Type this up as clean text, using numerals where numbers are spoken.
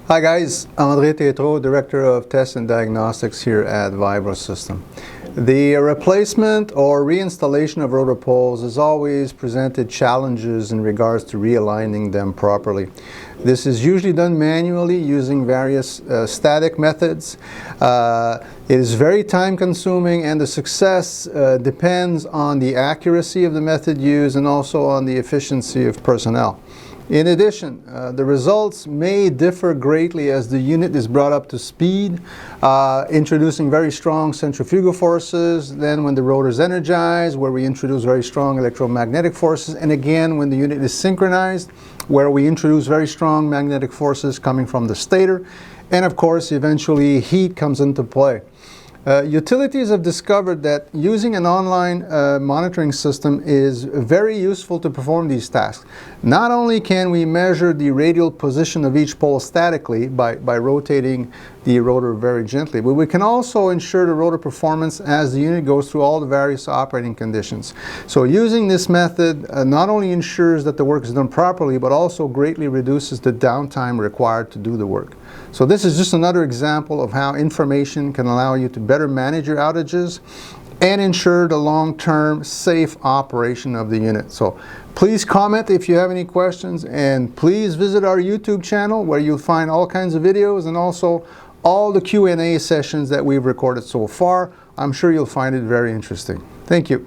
Hi guys, André Tétrault, Director of Test and Diagnostics here at Vibro System. The replacement or reinstallation of rotor poles has always presented challenges in regards to realigning them properly. This is usually done manually using various static methods. It is very time consuming, and the success depends on the accuracy of the method used and also on the efficiency of personnel. In addition, the results may differ greatly as the unit is brought up to speed, introducing very strong centrifugal forces, then when the rotor is energized, where we introduce very strong electromagnetic forces, and again when the unit is synchronized, where we introduce very strong magnetic forces coming from the stator, and of course eventually heat comes into play. Utilities have discovered that using an online monitoring system is very useful to perform these tasks. Not only can we measure the radial position of each pole statically by rotating the rotor very gently, but we can also ensure the rotor performance as the unit goes through all the various operating conditions. So using this method not only ensures that the work is done properly, but also greatly reduces the downtime required to do the work. So this is just another example of how information can allow you to better manage your outages and ensure the long-term safe operation of the unit. So please comment if you have any questions, and please visit our YouTube channel where you'll find all kinds of videos and also all the Q&A sessions that we've recorded so far. I'm sure you'll find it very interesting. Thank you.